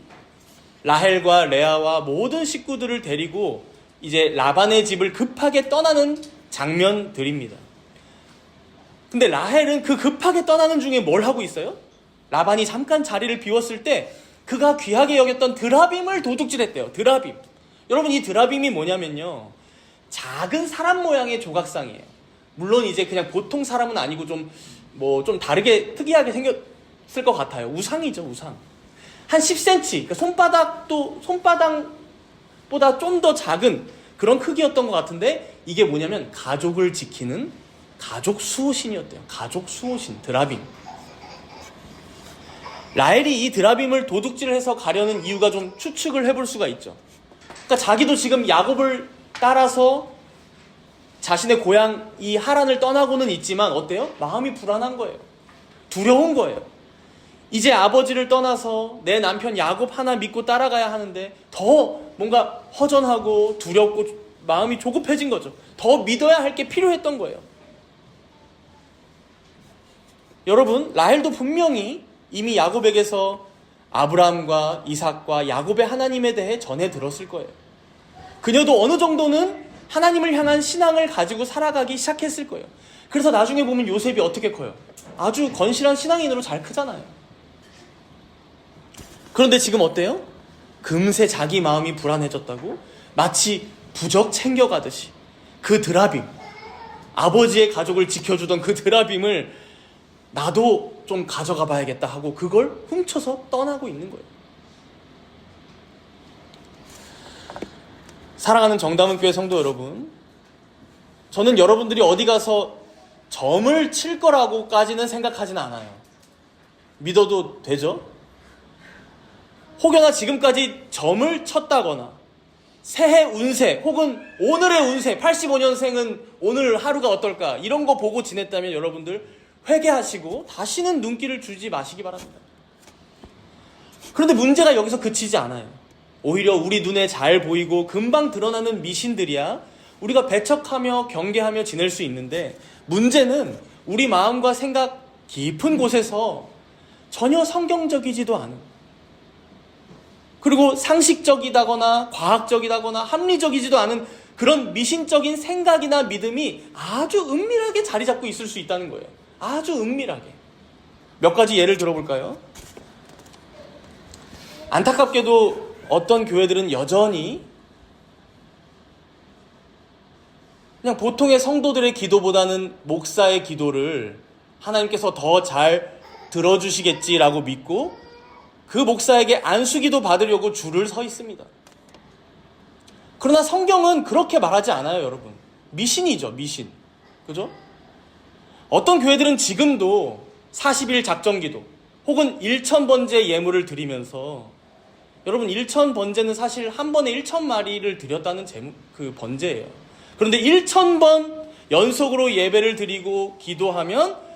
라헬과 레아와 모든 식구들을 데리고 이제 라반의 집을 급하게 떠나는 장면들입니다. 근데 라헬은 그 급하게 떠나는 중에 뭘 하고 있어요? 라반이 잠깐 자리를 비웠을 때 그가 귀하게 여겼던 드라빔을 도둑질했대요. 드라빔. 여러분, 이 드라빔이 뭐냐면요, 작은 사람 모양의 조각상이에요. 물론 이제 그냥 보통 사람은 아니고 좀 다르게 특이하게 생겼을 것 같아요. 우상이죠, 우상. 한 10cm, 그러니까 손바닥보다 좀 더 작은 그런 크기였던 것 같은데, 이게 뭐냐면 가족을 지키는 가족 수호신이었대요. 가족 수호신, 드라빔. 라헬이 이 드라빔을 도둑질을 해서 가려는 이유가 좀 추측을 해볼 수가 있죠. 그러니까 자기도 지금 야곱을 따라서 자신의 고향 이 하란을 떠나고는 있지만 어때요? 마음이 불안한 거예요. 두려운 거예요. 이제 아버지를 떠나서 내 남편 야곱 하나 믿고 따라가야 하는데 더 뭔가 허전하고 두렵고 마음이 조급해진 거죠. 더 믿어야 할 게 필요했던 거예요. 여러분, 라헬도 분명히 이미 야곱에게서 아브라함과 이삭과 야곱의 하나님에 대해 전해 들었을 거예요. 그녀도 어느 정도는 하나님을 향한 신앙을 가지고 살아가기 시작했을 거예요. 그래서 나중에 보면 요셉이 어떻게 커요? 아주 건실한 신앙인으로 잘 크잖아요. 그런데 지금 어때요? 금세 자기 마음이 불안해졌다고? 마치 부적 챙겨가듯이 그 드라빔, 아버지의 가족을 지켜주던 그 드라빔을 나도 좀 가져가 봐야겠다 하고 그걸 훔쳐서 떠나고 있는 거예요. 사랑하는 정다문교회 성도 여러분, 저는 여러분들이 어디 가서 점을 칠 거라고까지는 생각하지는 않아요. 믿어도 되죠? 혹여나 지금까지 점을 쳤다거나 새해 운세 혹은 오늘의 운세, 85년생은 오늘 하루가 어떨까, 이런 거 보고 지냈다면 여러분들 회개하시고 다시는 눈길을 주지 마시기 바랍니다. 그런데 문제가 여기서 그치지 않아요. 오히려 우리 눈에 잘 보이고 금방 드러나는 미신들이야 우리가 배척하며 경계하며 지낼 수 있는데, 문제는 우리 마음과 생각 깊은 곳에서 전혀 성경적이지도 않은, 그리고 상식적이다거나 과학적이다거나 합리적이지도 않은 그런 미신적인 생각이나 믿음이 아주 은밀하게 자리 잡고 있을 수 있다는 거예요. 아주 은밀하게. 몇 가지 예를 들어볼까요? 안타깝게도 어떤 교회들은 여전히 그냥 보통의 성도들의 기도보다는 목사의 기도를 하나님께서 더 잘 들어주시겠지라고 믿고 그 목사에게 안수기도 받으려고 줄을 서 있습니다. 그러나 성경은 그렇게 말하지 않아요, 여러분. 미신이죠, 미신. 그죠? 어떤 교회들은 지금도 40일 작정기도 혹은 1000번제 예물을 드리면서, 여러분 1000번제는 사실 한 번에 1000마리를 드렸다는 그 번제예요. 그런데 1000번 연속으로 예배를 드리고 기도하면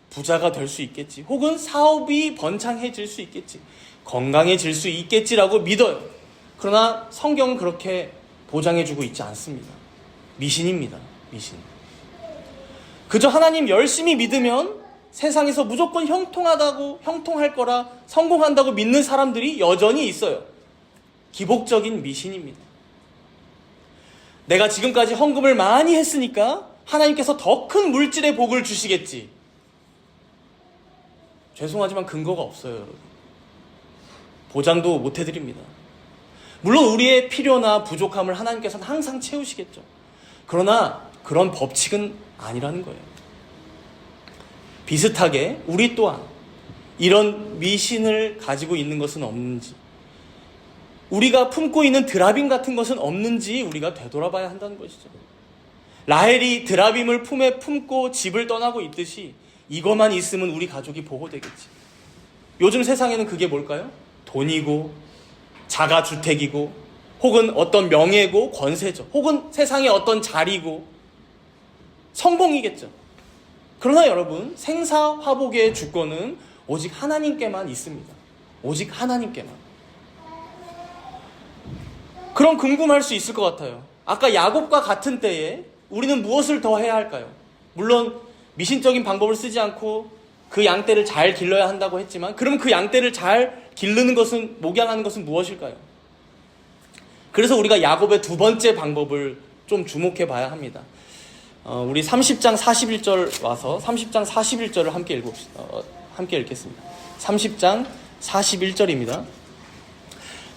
부자가 될 수 있겠지, 혹은 사업이 번창해질 수 있겠지, 건강해질 수 있겠지라고 믿어요. 그러나 성경은 그렇게 보장해주고 있지 않습니다. 미신입니다. 미신. 그저 하나님 열심히 믿으면 세상에서 무조건 형통할 거라 성공한다고 믿는 사람들이 여전히 있어요. 기복적인 미신입니다. 내가 지금까지 헌금을 많이 했으니까 하나님께서 더 큰 물질의 복을 주시겠지. 죄송하지만 근거가 없어요, 여러분. 보장도 못 해드립니다. 물론 우리의 필요나 부족함을 하나님께서는 항상 채우시겠죠. 그러나 그런 법칙은 아니라는 거예요. 비슷하게 우리 또한 이런 미신을 가지고 있는 것은 없는지, 우리가 품고 있는 드라빔 같은 것은 없는지 우리가 되돌아봐야 한다는 것이죠. 라헬이 드라빔을 품에 품고 집을 떠나고 있듯이 이것만 있으면 우리 가족이 보호되겠지. 요즘 세상에는 그게 뭘까요? 돈이고 자가주택이고 혹은 어떤 명예고 권세죠. 혹은 세상의 어떤 자리고 성공이겠죠. 그러나 여러분, 생사화복의 주권은 오직 하나님께만 있습니다. 오직 하나님께만. 그럼 궁금할 수 있을 것 같아요. 아까 야곱과 같은 때에 우리는 무엇을 더 해야 할까요? 물론 미신적인 방법을 쓰지 않고 그 양떼를 잘 길러야 한다고 했지만, 그럼 그 양떼를 잘 기르는 것은, 목양하는 것은 무엇일까요? 그래서 우리가 야곱의 두 번째 방법을 좀 주목해 봐야 합니다. 우리 30장 41절 와서 30장 41절을 함께 읽겠습니다. 30장 41절입니다.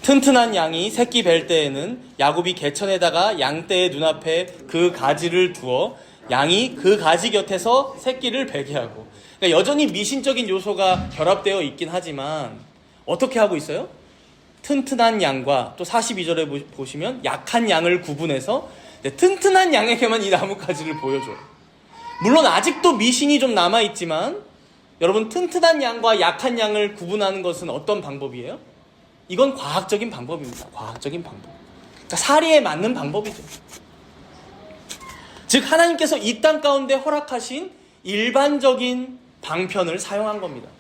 튼튼한 양이 새끼 뵐 때에는 야곱이 개천에다가 양떼의 눈앞에 그 가지를 두어 양이 그 가지 곁에서 새끼를 베게 하고. 그러니까 여전히 미신적인 요소가 결합되어 있긴 하지만 어떻게 하고 있어요? 튼튼한 양과 또 42절에 보시면 약한 양을 구분해서 튼튼한 양에게만 이 나뭇가지를 보여줘요. 물론 아직도 미신이 좀 남아있지만 여러분, 튼튼한 양과 약한 양을 구분하는 것은 어떤 방법이에요? 이건 과학적인 방법입니다. 과학적인 방법. 그러니까 사리에 맞는 방법이죠. 즉 하나님께서 이 땅 가운데 허락하신 일반적인 방편을 사용한 겁니다.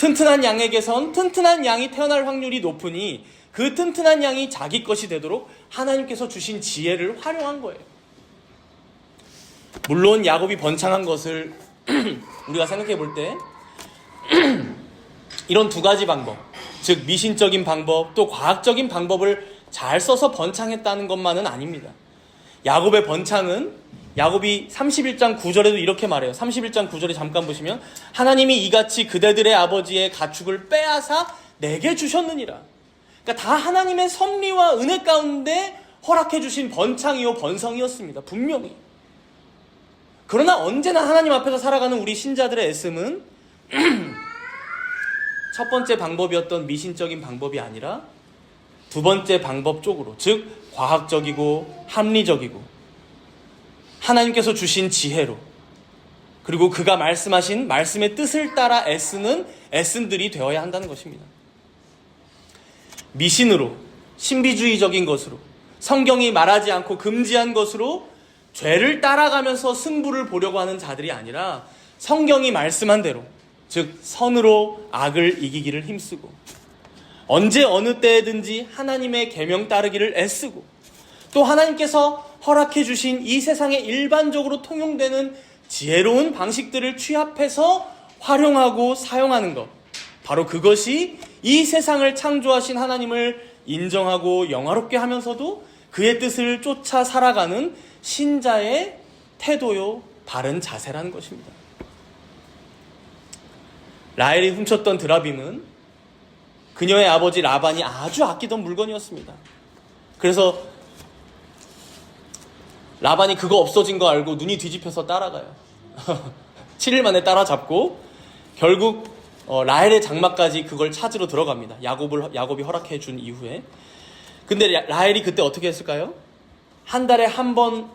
튼튼한 양에게선 튼튼한 양이 태어날 확률이 높으니 그 튼튼한 양이 자기 것이 되도록 하나님께서 주신 지혜를 활용한 거예요. 물론 야곱이 번창한 것을 우리가 생각해 볼 때 이런 두 가지 방법, 즉 미신적인 방법 또 과학적인 방법을 잘 써서 번창했다는 것만은 아닙니다. 야곱의 번창은 야곱이 31장 9절에도 이렇게 말해요. 31장 9절에 잠깐 보시면 하나님이 이같이 그대들의 아버지의 가축을 빼앗아 내게 주셨느니라. 그러니까 다 하나님의 섭리와 은혜 가운데 허락해 주신 번창이요 번성이었습니다. 분명히. 그러나 언제나 하나님 앞에서 살아가는 우리 신자들의 애씀은 첫 번째 방법이었던 미신적인 방법이 아니라 두 번째 방법 쪽으로, 즉 과학적이고 합리적이고 하나님께서 주신 지혜로, 그리고 그가 말씀하신 말씀의 뜻을 따라 애쓰는 애씀들이 되어야 한다는 것입니다. 미신으로, 신비주의적인 것으로, 성경이 말하지 않고 금지한 것으로 죄를 따라가면서 승부를 보려고 하는 자들이 아니라 성경이 말씀한 대로, 즉 선으로 악을 이기기를 힘쓰고 언제 어느 때든지 하나님의 계명 따르기를 애쓰고 또 하나님께서 허락해 주신 이 세상에 일반적으로 통용되는 지혜로운 방식들을 취합해서 활용하고 사용하는 것, 바로 그것이 이 세상을 창조하신 하나님을 인정하고 영화롭게 하면서도 그의 뜻을 쫓아 살아가는 신자의 태도요 바른 자세라는 것입니다. 라헬이 훔쳤던 드라빔은 그녀의 아버지 라반이 아주 아끼던 물건이었습니다. 그래서 라반이 그거 없어진 거 알고 눈이 뒤집혀서 따라가요. 7일 만에 따라잡고 결국 라헬의 장막까지 그걸 찾으러 들어갑니다. 야곱이 허락해 준 이후에. 근데 라헬이 그때 어떻게 했을까요? 한 달에 한 번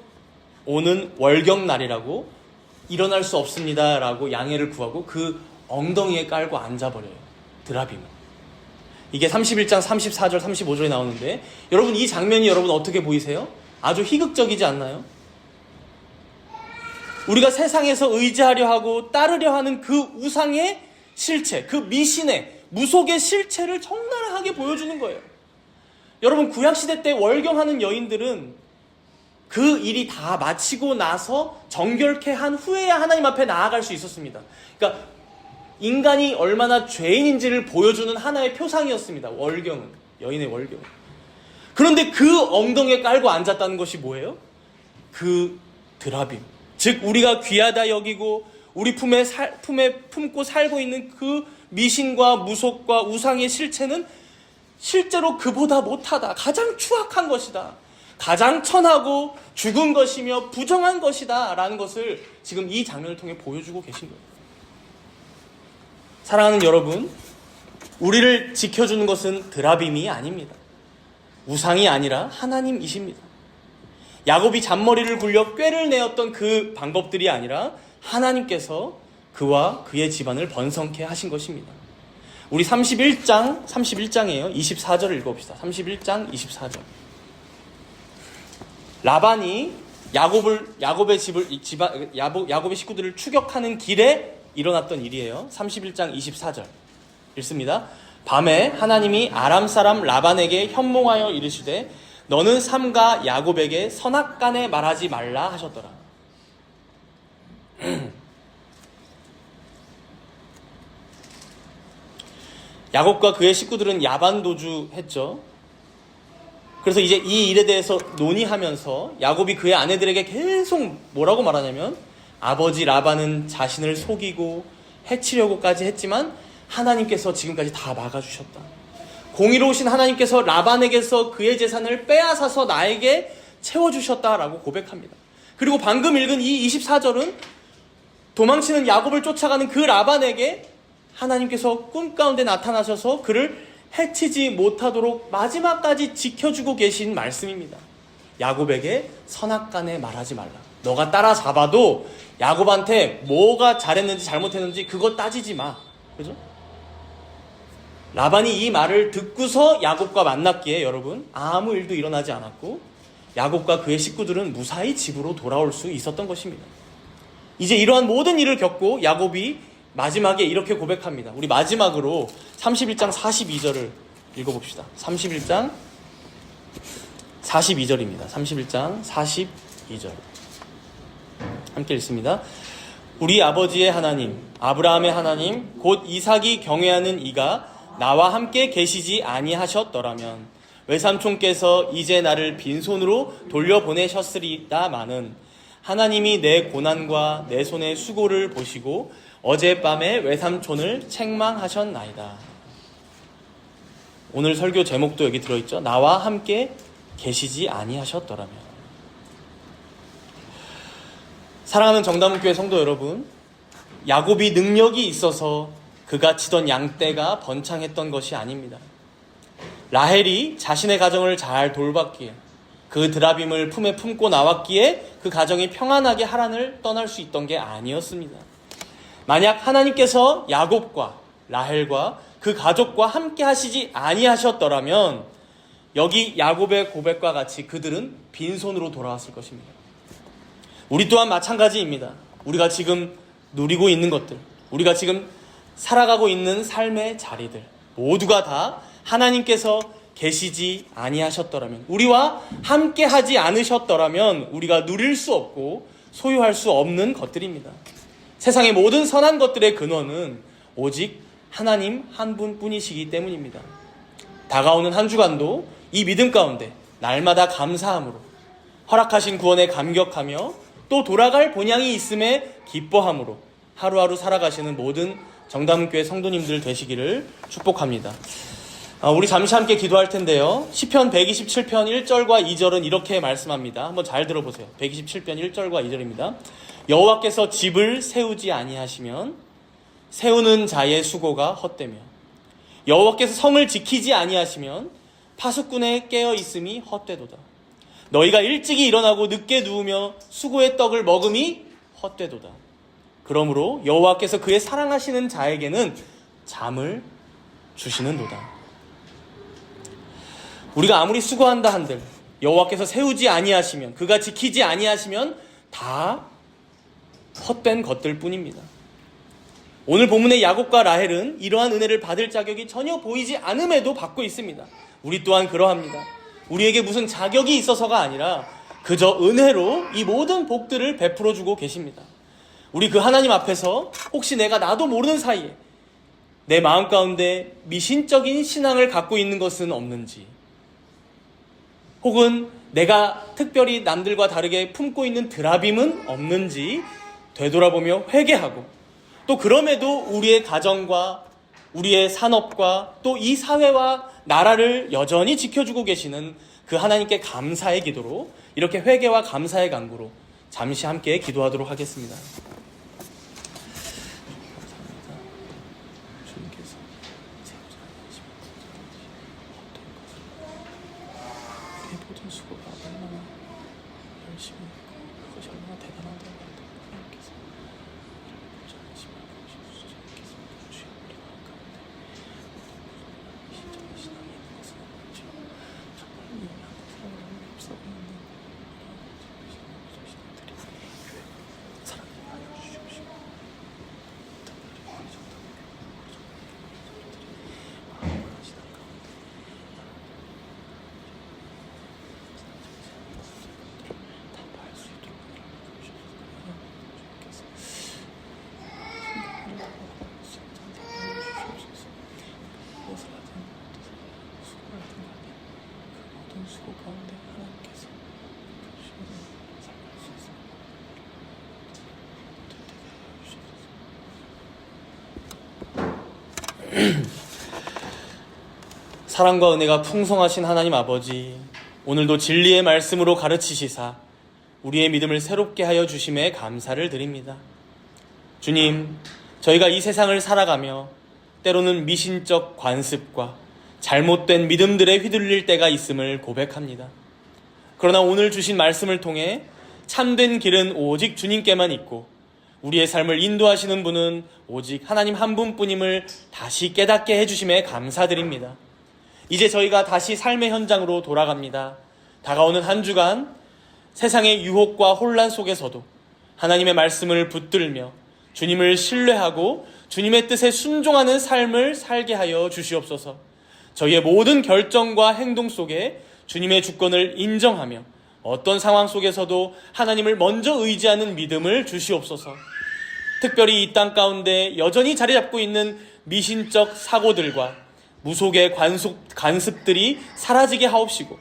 오는 월경날이라고 일어날 수 없습니다 라고 양해를 구하고 그 엉덩이에 깔고 앉아버려요. 드라빔을. 이게 31장 34절 35절에 나오는데 여러분, 이 장면이 여러분 어떻게 보이세요? 아주 희극적이지 않나요? 우리가 세상에서 의지하려 하고 따르려 하는 그 우상의 실체, 그 미신의 무속의 실체를 적나라하게 보여주는 거예요. 여러분, 구약시대 때 월경하는 여인들은 그 일이 다 마치고 나서 정결케 한 후에야 하나님 앞에 나아갈 수 있었습니다. 그러니까 인간이 얼마나 죄인인지를 보여주는 하나의 표상이었습니다. 월경은, 여인의 월경은. 그런데 그 엉덩이에 깔고 앉았다는 것이 뭐예요? 그 드라빔, 즉 우리가 귀하다 여기고 우리 품에 품고 살고 있는 그 미신과 무속과 우상의 실체는 실제로 그보다 못하다, 가장 추악한 것이다, 가장 천하고 죽은 것이며 부정한 것이다 라는 것을 지금 이 장면을 통해 보여주고 계신 거예요. 사랑하는 여러분, 우리를 지켜주는 것은 드라빔이 아닙니다. 우상이 아니라 하나님이십니다. 야곱이 잔머리를 굴려 꾀를 내었던 그 방법들이 아니라 하나님께서 그와 그의 집안을 번성케 하신 것입니다. 우리 31장이에요. 24절을 읽어봅시다. 31장 24절. 라반이 야곱의 식구들을 추격하는 길에 일어났던 일이에요. 31장 24절 읽습니다. 밤에 하나님이 아람 사람 라반에게 현몽하여 이르시되 너는 삼가 야곱에게 선악간에 말하지 말라 하셨더라. 야곱과 그의 식구들은 야반도주했죠. 그래서 이제 이 일에 대해서 논의하면서 야곱이 그의 아내들에게 계속 뭐라고 말하냐면, 아버지 라반은 자신을 속이고 해치려고까지 했지만 하나님께서 지금까지 다 막아주셨다. 공의로우신 하나님께서 라반에게서 그의 재산을 빼앗아서 나에게 채워주셨다라고 고백합니다. 그리고 방금 읽은 이 24절은 도망치는 야곱을 쫓아가는 그 라반에게 하나님께서 꿈 가운데 나타나셔서 그를 해치지 못하도록 마지막까지 지켜주고 계신 말씀입니다. 야곱에게 선악간에 말하지 말라. 너가 따라잡아도 야곱한테 뭐가 잘했는지 잘못했는지 그거 따지지 마. 그죠? 라반이 이 말을 듣고서 야곱과 만났기에 여러분 아무 일도 일어나지 않았고 야곱과 그의 식구들은 무사히 집으로 돌아올 수 있었던 것입니다. 이제 이러한 모든 일을 겪고 야곱이 마지막에 이렇게 고백합니다. 우리 마지막으로 31장 42절을 읽어봅시다. 31장 42절입니다. 31장 42절 함께 읽습니다. 우리 아버지의 하나님, 아브라함의 하나님, 곧 이삭이 경외하는 이가 나와 함께 계시지 아니하셨더라면 외삼촌께서 이제 나를 빈손으로 돌려보내셨으리다마는 하나님이 내 고난과 내 손의 수고를 보시고 어젯밤에 외삼촌을 책망하셨나이다. 오늘 설교 제목도 여기 들어있죠. 나와 함께 계시지 아니하셨더라면. 사랑하는 정담은교회 성도 여러분, 야곱이 능력이 있어서 그가 치던 양떼가 번창했던 것이 아닙니다. 라헬이 자신의 가정을 잘 돌봤기에, 그 드라빔을 품에 품고 나왔기에 그 가정이 평안하게 하란을 떠날 수 있던 게 아니었습니다. 만약 하나님께서 야곱과 라헬과 그 가족과 함께 하시지 아니하셨더라면 여기 야곱의 고백과 같이 그들은 빈손으로 돌아왔을 것입니다. 우리 또한 마찬가지입니다. 우리가 지금 누리고 있는 것들, 우리가 지금 살아가고 있는 삶의 자리들 모두가 다 하나님께서 계시지 아니하셨더라면, 우리와 함께 하지 않으셨더라면 우리가 누릴 수 없고 소유할 수 없는 것들입니다. 세상의 모든 선한 것들의 근원은 오직 하나님 한 분뿐이시기 때문입니다. 다가오는 한 주간도 이 믿음 가운데 날마다 감사함으로, 허락하신 구원에 감격하며 또 돌아갈 본향이 있음에 기뻐함으로 하루하루 살아가시는 모든 정담교회 성도님들 되시기를 축복합니다. 우리 잠시 함께 기도할 텐데요. 시편 127편 1절과 2절은 이렇게 말씀합니다. 한번 잘 들어보세요. 127편 1절과 2절입니다. 여호와께서 집을 세우지 아니하시면 세우는 자의 수고가 헛되며 여호와께서 성을 지키지 아니하시면 파수꾼의 깨어 있음이 헛되도다. 너희가 일찍이 일어나고 늦게 누우며 수고의 떡을 먹음이 헛되도다. 그러므로 여호와께서 그의 사랑하시는 자에게는 잠을 주시는도다. 우리가 아무리 수고한다 한들 여호와께서 세우지 아니하시면, 그가 지키지 아니하시면 다 헛된 것들 뿐입니다. 오늘 본문의 야곱과 라헬은 이러한 은혜를 받을 자격이 전혀 보이지 않음에도 받고 있습니다. 우리 또한 그러합니다. 우리에게 무슨 자격이 있어서가 아니라 그저 은혜로 이 모든 복들을 베풀어 주고 계십니다. 우리 그 하나님 앞에서 혹시 내가 나도 모르는 사이에 내 마음 가운데 미신적인 신앙을 갖고 있는 것은 없는지, 혹은 내가 특별히 남들과 다르게 품고 있는 드라빔은 없는지 되돌아보며 회개하고, 또 그럼에도 우리의 가정과 우리의 산업과 또 이 사회와 나라를 여전히 지켜주고 계시는 그 하나님께 감사의 기도로, 이렇게 회개와 감사의 간구로 잠시 함께 기도하도록 하겠습니다. 모든 수고가 얼마나 열심히 했고 그것이 얼마나 대단한가 하나님께서 전하시면 주님께서 주여 우리가 가운데 신적인 신앙이 있는 것은 없죠. 정말 유명한 사랑이 없어 보이는 신앙들이 사랑을 하여 주시옵시고 수고 가운데 하나님께서 주시는 삶을 수 있습니다. 사랑과 은혜가 풍성하신 하나님 아버지, 오늘도 진리의 말씀으로 가르치시사 우리의 믿음을 새롭게 하여 주심에 감사를 드립니다. 주님, 저희가 이 세상을 살아가며 때로는 미신적 관습과 잘못된 믿음들에 휘둘릴 때가 있음을 고백합니다. 그러나 오늘 주신 말씀을 통해 참된 길은 오직 주님께만 있고 우리의 삶을 인도하시는 분은 오직 하나님 한 분뿐임을 다시 깨닫게 해주심에 감사드립니다. 이제 저희가 다시 삶의 현장으로 돌아갑니다. 다가오는 한 주간 세상의 유혹과 혼란 속에서도 하나님의 말씀을 붙들며 주님을 신뢰하고 주님의 뜻에 순종하는 삶을 살게 하여 주시옵소서. 저희의 모든 결정과 행동 속에 주님의 주권을 인정하며 어떤 상황 속에서도 하나님을 먼저 의지하는 믿음을 주시옵소서. 특별히 이 땅 가운데 여전히 자리 잡고 있는 미신적 사고들과 무속의 관습들이 사라지게 하옵시고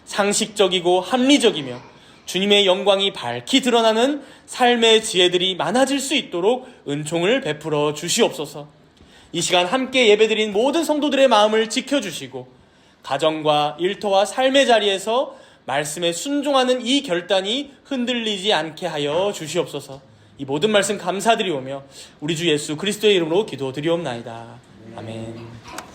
상식적이고 합리적이며 주님의 영광이 밝히 드러나는 삶의 지혜들이 많아질 수 있도록 은총을 베풀어 주시옵소서. 이 시간 함께 예배드린 모든 성도들의 마음을 지켜주시고 가정과 일터와 삶의 자리에서 말씀에 순종하는 이 결단이 흔들리지 않게 하여 주시옵소서. 이 모든 말씀 감사드리오며 우리 주 예수 그리스도의 이름으로 기도드리옵나이다. 아멘.